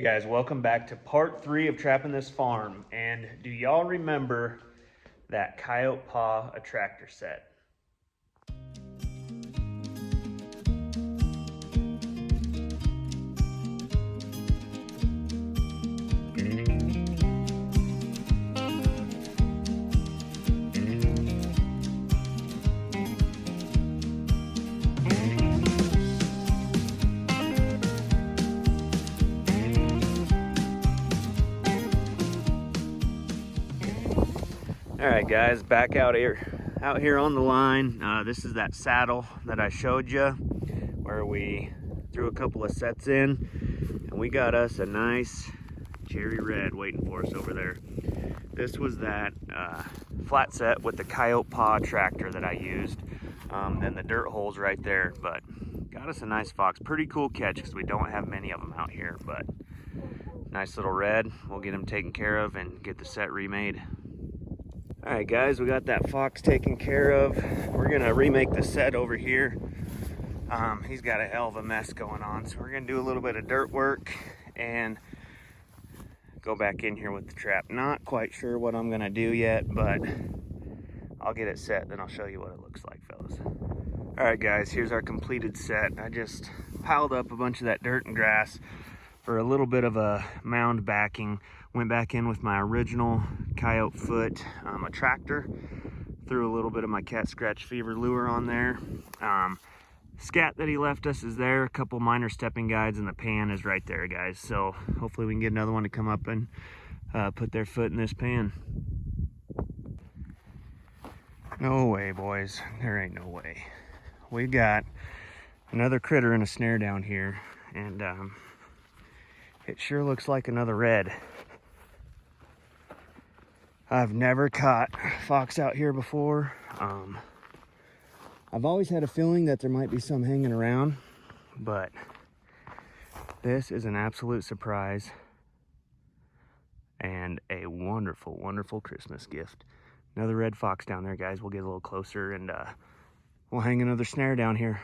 Hey guys, welcome back to part 3 of Trapping This Farm. And do y'all remember that Coyote Paw attractor set? All right guys, back out here on the line. This is that saddle that I showed you where we threw a couple of sets in, and we got us a nice cherry red waiting for us over there. This was that flat set with the Coyote Paw tractor that I used, and the dirt holes right there, but got us a nice fox. Pretty cool catch because we don't have many of them out here, but nice little red. We'll get him taken care of and get the set remade. All right guys, we got that fox taken care of. We're gonna remake the set over here. He's got a hell of a mess going on, so we're gonna do a little bit of dirt work and go back in here with the trap. Not quite sure what I'm gonna do yet, but I'll get it set, then I'll show you what it looks like, fellas. All right guys, here's our completed set. I just piled up a bunch of that dirt and grass for a little bit of a mound backing. Went back in with my original coyote foot attractor, threw a little bit of my cat scratch fever lure on there. Scat that he left us is there, a couple minor stepping guides, and the pan is right there, guys. So hopefully we can get another one to come up and put their foot in this pan. No way, boys, there ain't no way. We got another critter in a snare down here, and it sure looks like another red. I've never caught fox out here before. I've always had a feeling that there might be some hanging around, but this is an absolute surprise and a wonderful, wonderful Christmas gift. Another red fox down there, guys. We'll get a little closer and we'll hang another snare down here.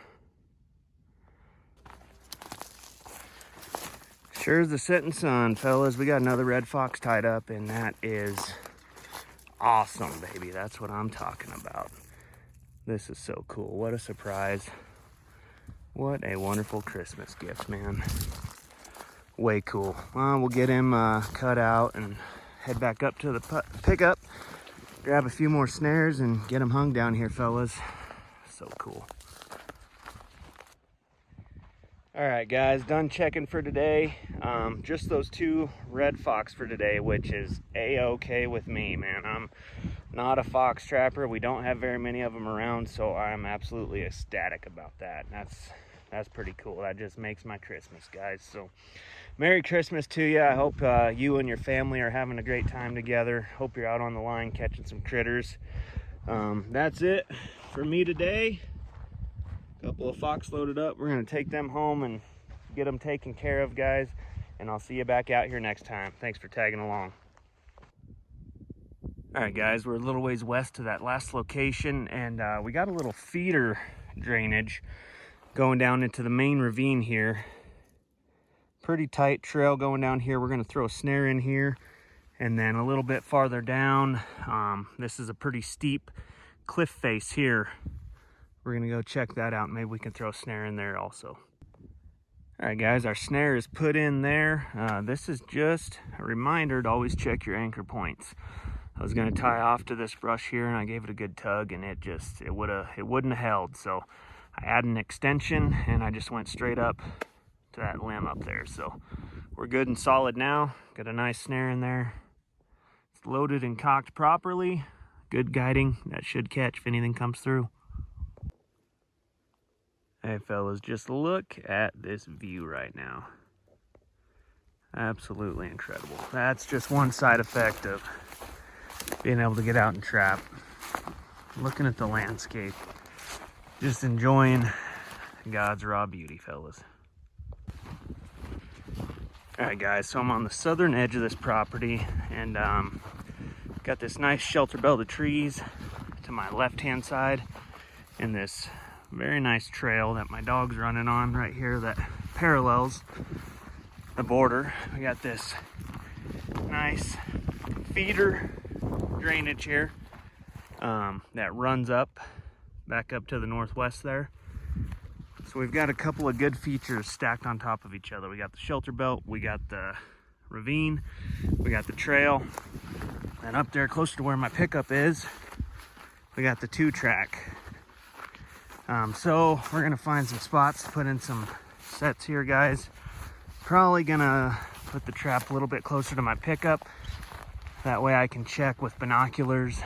Sure as the setting sun, fellas. We got another red fox tied up, and that is awesome, baby. That's what I'm talking about. This is so cool. What a surprise. What a wonderful Christmas gift, man. Way cool. Well, we'll get him cut out and head back up to the pickup, grab a few more snares, and get him hung down here, fellas. So cool. All right guys, done checking for today. Just those 2 red fox for today, which is a-okay with me, man. I'm not a fox trapper. We don't have very many of them around, so I'm absolutely ecstatic about that. That's pretty cool. That just makes my Christmas, guys. So Merry Christmas to you. I hope you and your family are having a great time together. Hope you're out on the line catching some critters. That's it for me today. Couple of fox loaded up. We're gonna take them home and get them taken care of, guys, and I'll see you back out here next time. Thanks for tagging along. All right guys, we're a little ways west to that last location, and we got a little feeder drainage going down into the main ravine here. Pretty tight trail going down here. We're gonna throw a snare in here, and then a little bit farther down, this is a pretty steep cliff face here. We're gonna go check that out. Maybe we can throw a snare in there also. All right guys, our snare is put in there. This is just a reminder to always check your anchor points. I was gonna tie off to this brush here, and I gave it a good tug, and it wouldn't have held. So I added an extension, and I just went straight up to that limb up there. So we're good and solid now. Got a nice snare in there. It's loaded and cocked properly. Good guiding. That should catch if anything comes through. Hey fellas, just look at this view right now. Absolutely incredible. That's just one side effect of being able to get out and trap. Looking at the landscape. Just enjoying God's raw beauty, fellas. All right guys, so I'm on the southern edge of this property, and got this nice shelter belt of trees to my left-hand side, and this very nice trail that my dog's running on right here that parallels the border. We got this nice feeder drainage here that runs back up to the northwest there. So we've got a couple of good features stacked on top of each other. We got the shelter belt, we got the ravine, we got the trail, and up there closer to where my pickup is, we got the 2-track. So we're gonna find some spots to put in some sets here, guys. Probably gonna put the trap a little bit closer to my pickup. That way I can check with binoculars.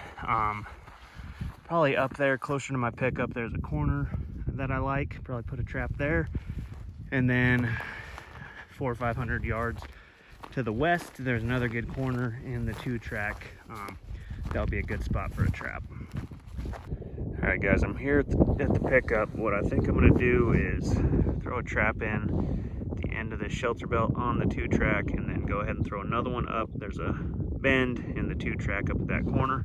Probably up there closer to my pickup, there's a corner that I like. Probably put a trap there. And then 400 or 500 yards to the west, there's another good corner in the 2-track. That'll be a good spot for a trap. All right, guys, I'm here at the pickup. What I think I'm gonna do is throw a trap in the end of the shelter belt on the 2-track, and then go ahead and throw another one up. There's a bend in the 2-track up at that corner.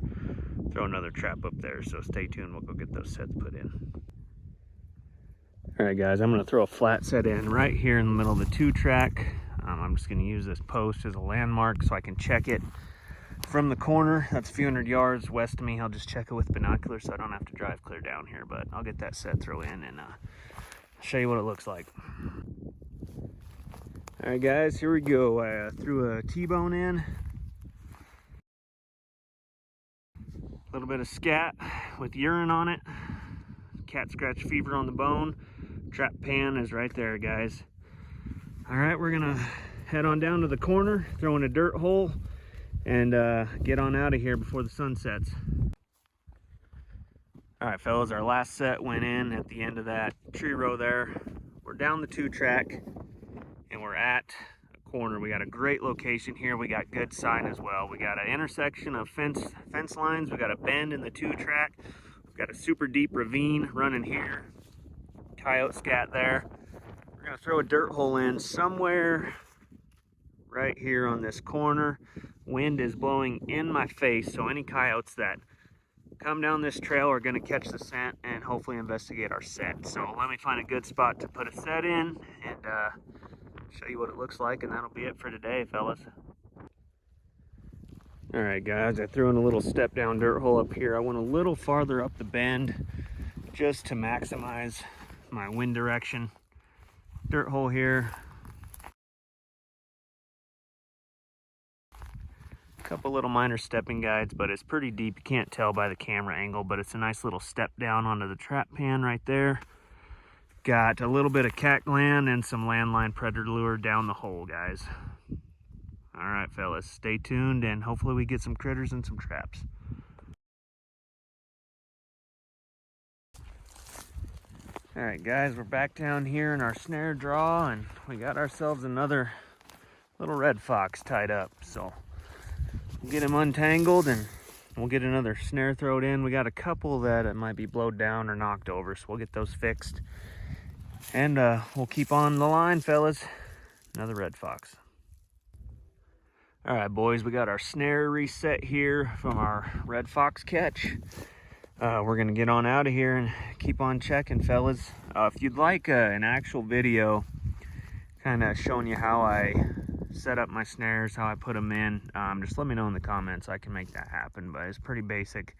Throw another trap up there, so stay tuned. We'll go get those sets put in. All right, guys, I'm gonna throw a flat set in right here in the middle of the 2-track. I'm just gonna use this post as a landmark so I can check it from the corner. That's a few hundred yards west of me. I'll just check it with binoculars so I don't have to drive clear down here, but I'll get that set throw in and show you what it looks like. All right, guys, here we go. I threw a T-bone in. A little bit of scat with urine on it. Cat scratch fever on the bone. Trap pan is right there, guys. All right, we're gonna head on down to the corner, throw in a dirt hole, and get on out of here before the sun sets. All right, fellas, our last set went in at the end of that tree row there. We're down the 2-track, and we're at a corner. We got a great location here. We got good sign as well. We got an intersection of fence lines. We got a bend in the 2-track. We've got a super deep ravine running here. Coyote scat there. We're gonna throw a dirt hole in somewhere right here on this corner. Wind is blowing in my face, so any coyotes that come down this trail are gonna catch the scent and hopefully investigate our set. So let me find a good spot to put a set in and show you what it looks like, and that'll be it for today, fellas. All right, guys, I threw in a little step down dirt hole up here. I went a little farther up the bend just to maximize my wind direction. Dirt hole here. A couple little minor stepping guides, but it's pretty deep. You can't tell by the camera angle, but it's a nice little step down onto the trap pan right there. Got a little bit of cat gland and some landline predator lure down the hole, guys. All right, fellas, stay tuned, and hopefully we get some critters and some traps. All right, guys, we're back down here in our snare draw, and we got ourselves another little red fox tied up. So we'll get him untangled and we'll get another snare thrown in. We got a couple that might be blowed down or knocked over, so we'll get those fixed. And we'll keep on the line, fellas. Another red fox. All right, boys, we got our snare reset here from our red fox catch. We're gonna get on out of here and keep on checking, fellas. If you'd like an actual video kind of showing you how I set up my snares, how I put them in, just let me know in the comments. I can make that happen, but it's pretty basic.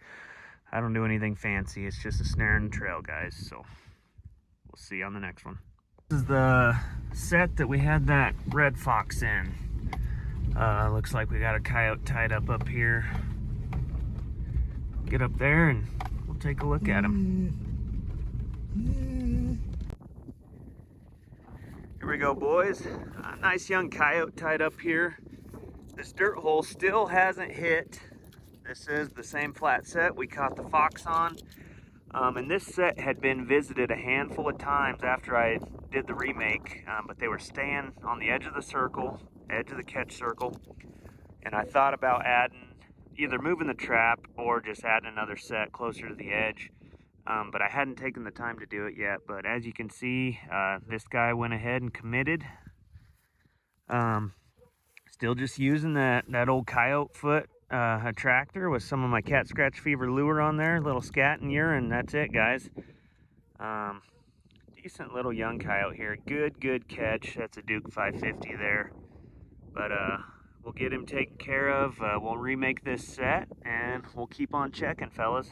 I don't do anything fancy. It's just a snare and trail, guys. So we'll see you on the next one. This is the set that we had that red fox in. Looks like we got a coyote tied up here. Get up there and we'll take a look at him. Here we go, boys. A nice young coyote tied up here. This dirt hole still hasn't hit. This is the same flat set we caught the fox on. And this set had been visited a handful of times after I did the remake, but they were staying on the edge of the circle, edge of the catch circle. And I thought about either moving the trap or just adding another set closer to the edge. But I hadn't taken the time to do it yet. But as you can see, this guy went ahead and committed. Still just using that old coyote foot attractor with some of my cat scratch fever lure on there. Little scat and urine. That's it, guys. Decent little young coyote here. Good catch. That's a Duke 550 there. But we'll get him taken care of. We'll remake this set and we'll keep on checking, fellas.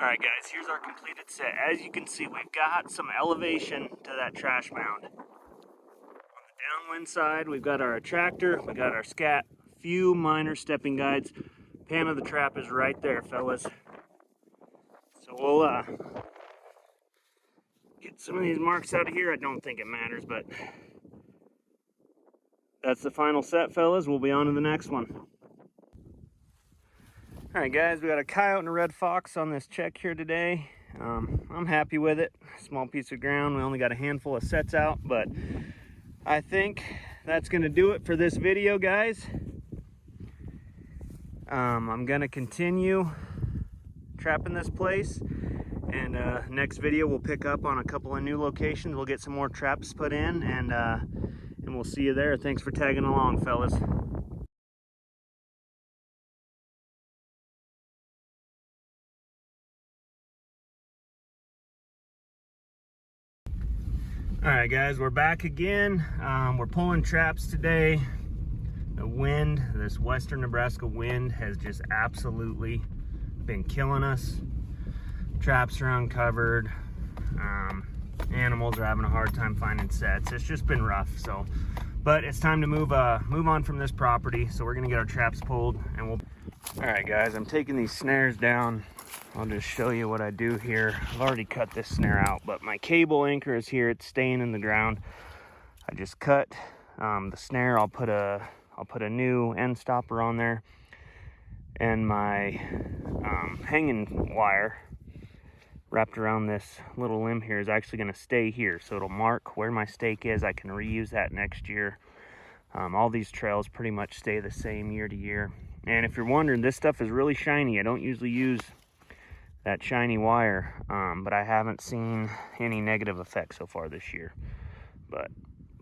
All right, guys, here's our completed set. As you can see, we've got some elevation to that trash mound. On the downwind side, we've got our attractor, we got our scat, few minor stepping guides. Pan of the trap is right there, fellas. So we'll get some of these marks out of here. I don't think it matters, but that's the final set, fellas. We'll be on to the next one. All right, guys, we got a coyote and a red fox on this check here today. I'm happy with it. Small piece of ground. We only got a handful of sets out, but I think that's gonna do it for this video, guys. I'm gonna continue trapping this place, and next video we'll pick up on a couple of new locations. We'll get some more traps put in, and we'll see you there. Thanks for tagging along, fellas. All right, guys, we're back again. We're pulling traps today. The wind, this western Nebraska wind, has just absolutely been killing us. Traps are uncovered. Animals are having a hard time finding sets. It's just been rough. So, but it's time to move on from this property. So we're gonna get our traps pulled, and we'll. All right, guys, I'm taking these snares down. I'll just show you what I do here. I've already cut this snare out, but my cable anchor is here. It's staying in the ground. I just cut the snare. I'll put a new end stopper on there, and my hanging wire wrapped around this little limb here is actually going to stay here, so it'll mark where my stake is. I can reuse that next year. All these trails pretty much stay the same year to year. And if you're wondering, this stuff is really shiny. I don't usually use that shiny wire, but I haven't seen any negative effects so far this year. But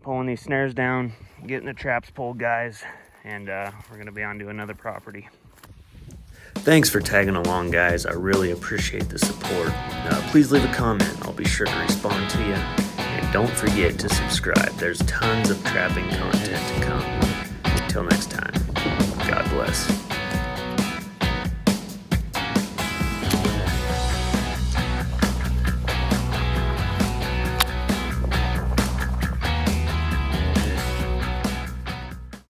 pulling these snares down, getting the traps pulled, guys, and we're gonna be on to another property. Thanks for tagging along, guys. I really appreciate the support. Please leave a comment. I'll be sure to respond to you. And don't forget to subscribe. There's tons of trapping content to come. Until next time, God bless.